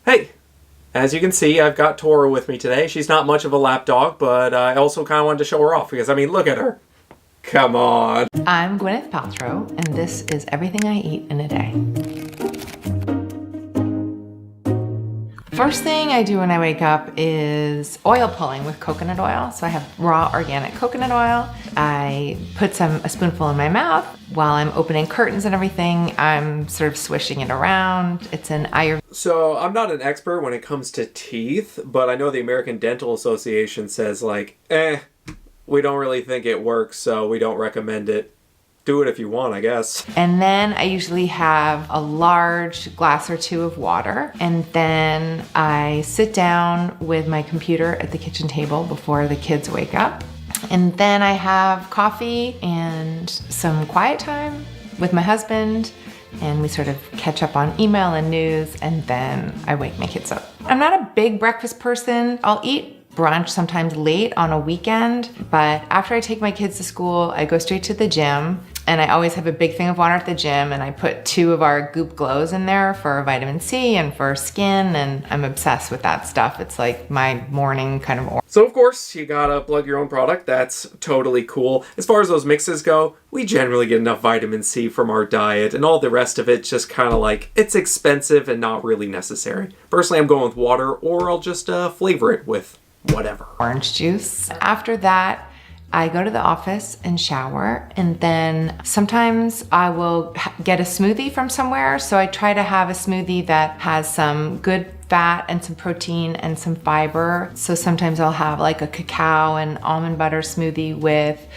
Hey, as you can see, I've got Tora with me today. She's not much of a lap dog, but I also kind of wanted to show her off because, I mean, look at her. Come on. I'm Gwyneth Paltrow, and this is everything I eat in a day. First thing I do when I wake up is oil pulling with coconut oil. So I have raw organic coconut oil. I put a spoonful in my mouth. While I'm opening curtains and everything, I'm sort of swishing it around. It's an Ayurvedic. So I'm not an expert when it comes to teeth, but I know the American Dental Association says like, we don't really think it works, so we don't recommend it. Do it if you want, I guess. And then I usually have a large glass or two of water. And then I sit down with my computer at the kitchen table before the kids wake up. And then I have coffee and some quiet time with my husband. And we sort of catch up on email and news. And then I wake my kids up. I'm not a big breakfast person. I'll eat brunch sometimes late on a weekend, but after I take my kids to school, I go straight to the gym, and I always have a big thing of water at the gym, and I put 2 of our Goop Glows in there for vitamin C and for skin, and I'm obsessed with that stuff. It's like my morning kind of. So of course, you gotta plug your own product. That's totally cool. As far as those mixes go, we generally get enough vitamin C from our diet, and all the rest of it's just kind of like, it's expensive and not really necessary. Personally, I'm going with water, or I'll just flavor it with whatever. Orange juice. After that, I go to the office and shower, and then sometimes I will get a smoothie from somewhere. So I try to have a smoothie that has some good fat and some protein and some fiber. So sometimes I'll have like a cacao and almond butter smoothie with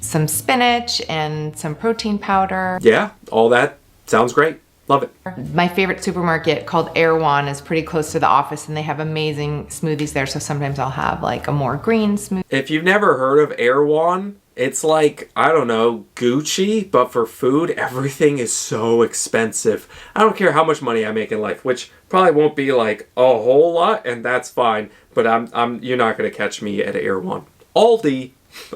some spinach and some protein powder. Yeah, all that sounds great. Love it. My favorite supermarket called Erewhon is pretty close to the office, and they have amazing smoothies there. So sometimes I'll have like a more green smoothie. If you've never heard of Erewhon, it's like, I don't know, Gucci, but for food. Everything is so expensive. I don't care how much money I make in life, which probably won't be like a whole lot, and that's fine. But you're not gonna catch me at Erewhon. Aldi,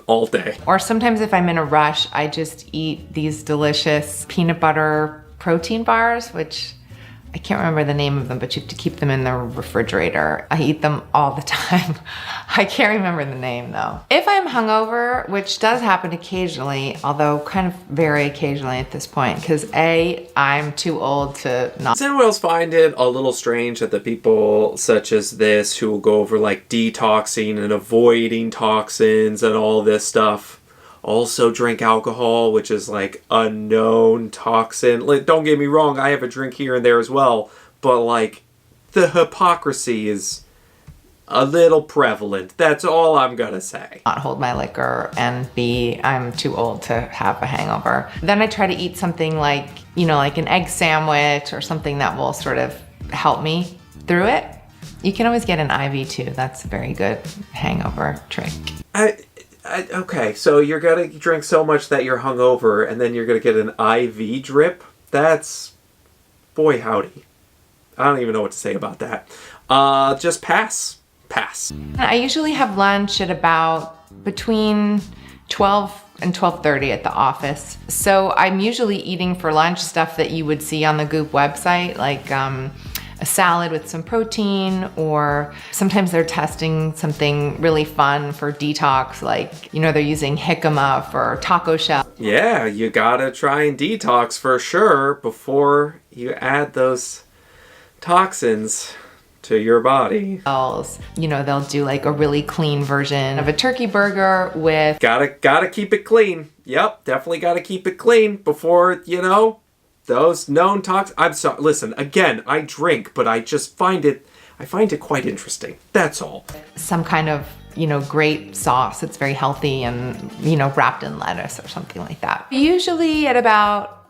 all day. Or sometimes if I'm in a rush, I just eat these delicious peanut butter protein bars, which I can't remember the name of them, but you have to keep them in the refrigerator. I eat them all the time. I can't remember the name though. If I'm hungover, which does happen occasionally, although kind of very occasionally at this point, because I'm too old to not. Does anyone else find it a little strange that the people such as this who will go over like detoxing and avoiding toxins and all this stuff also drink alcohol, which is like a known toxin? Like, don't get me wrong, I have a drink here and there as well, but like the hypocrisy is a little prevalent. That's all I'm gonna say. Not hold my liquor, and B, I'm too old to have a hangover. Then I try to eat something like, like an egg sandwich or something that will sort of help me through it. You can always get an IV too. That's a very good hangover trick. Okay, so you're gonna drink so much that you're hungover, and then you're gonna get an IV drip? That's, boy howdy. I don't even know what to say about that. Just pass. I usually have lunch at about between 12 and 12:30 at the office. So I'm usually eating for lunch stuff that you would see on the Goop website, like a salad with some protein, or sometimes they're testing something really fun for detox, like, they're using jicama for taco shell. Yeah, you gotta try and detox for sure before you add those toxins to your body. They'll do like a really clean version of a turkey burger with... Gotta keep it clean. Yep, definitely gotta keep it clean before, those known toxins. I'm sorry, listen, again, I drink, but I just find it quite interesting. That's all. Some kind of, great sauce that's very healthy and, wrapped in lettuce or something like that. Usually at about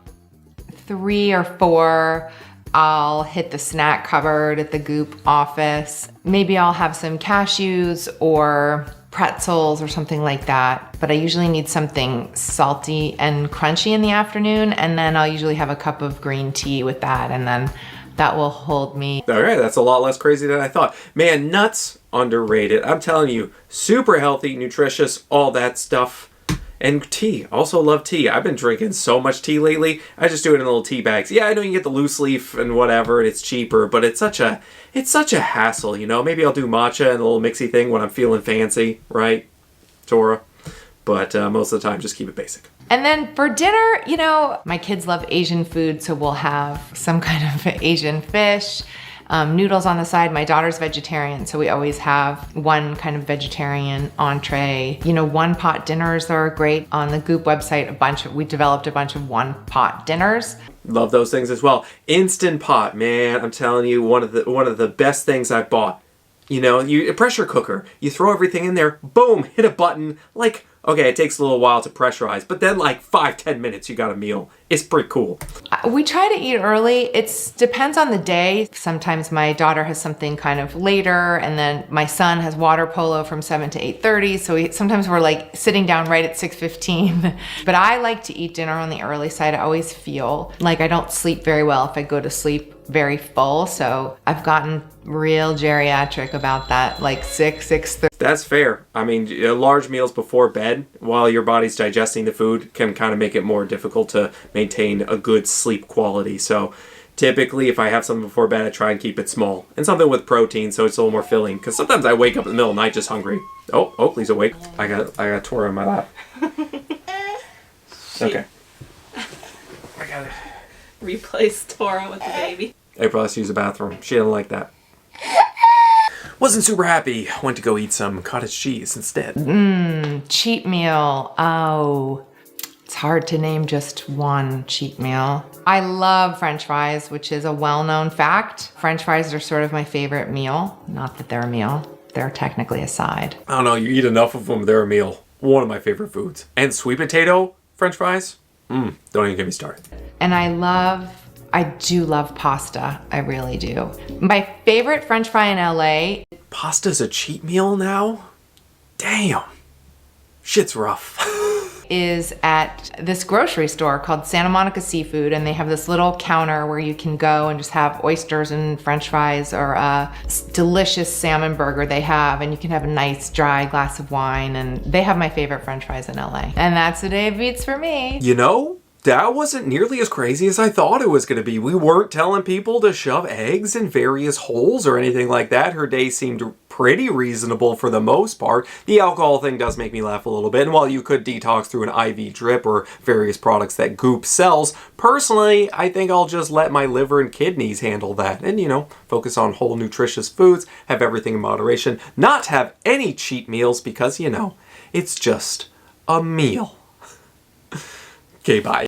3 or 4, I'll hit the snack cupboard at the Goop office. Maybe I'll have some cashews or pretzels or something like that, but I usually need something salty and crunchy in the afternoon, and then I'll usually have a cup of green tea with that, and then that will hold me. All right, that's a lot less crazy than I thought. Man, nuts, underrated. I'm telling you, super healthy, nutritious, all that stuff. And tea. Also love tea. I've been drinking so much tea lately. I just do it in little tea bags. Yeah, I know you can get the loose leaf and whatever, and it's cheaper, but it's such a hassle, you know? Maybe I'll do matcha and a little mixy thing when I'm feeling fancy, right, Tora? But most of the time, just keep it basic. And then for dinner, you know, my kids love Asian food, so we'll have some kind of Asian fish, noodles on the side. My daughter's vegetarian, so we always have one kind of vegetarian entree. You know, one pot dinners are great. On the Goop website, we developed a bunch of one pot dinners. Love those things as well. Instant Pot, man, I'm telling you, one of the best things I've bought. You know, a pressure cooker. You throw everything in there, boom, hit a button, like, okay, it takes a little while to pressurize, but then like 5-10 minutes, you got a meal. It's pretty cool. We try to eat early. It depends on the day. Sometimes my daughter has something kind of later, and then my son has water polo from 7 to 8:30. So sometimes we're like sitting down right at 6:15. But I like to eat dinner on the early side. I always feel like I don't sleep very well if I go to sleep very full. So I've gotten real geriatric about that, like 6:30. That's fair. I mean, large meals before bed while your body's digesting the food can kind of make it more difficult to maintain a good sleep quality. So typically if I have something before bed, I try and keep it small and something with protein so it's a little more filling, because sometimes I wake up in the middle of the night just hungry. Oh, Oakley's awake. I got Tora on my lap. Okay. I got it. Replace Tora with the baby. April has to use the bathroom. She didn't like that. Wasn't super happy. Went to go eat some cottage cheese instead. Cheat meal. Oh, it's hard to name just one cheat meal. I love French fries, which is a well-known fact. French fries are sort of my favorite meal. Not that they're a meal. They're technically a side. I don't know. You eat enough of them, they're a meal. One of my favorite foods. And sweet potato French fries? Don't even get me started. And I do love pasta. I really do. My favorite French fry in LA. Pasta's a cheat meal now? Damn. Shit's rough. Is at this grocery store called Santa Monica Seafood, and they have this little counter where you can go and just have oysters and French fries, or a delicious salmon burger they have, and you can have a nice dry glass of wine, and they have my favorite French fries in LA. And that's the day of beats for me. You know, that wasn't nearly as crazy as I thought it was going to be. We weren't telling people to shove eggs in various holes or anything like that. Her day seemed pretty reasonable for the most part. The alcohol thing does make me laugh a little bit, and while you could detox through an IV drip or various products that Goop sells, personally, I think I'll just let my liver and kidneys handle that and, you know, focus on whole nutritious foods, have everything in moderation, not have any cheat meals because, you know, it's just a meal. Okay, bye.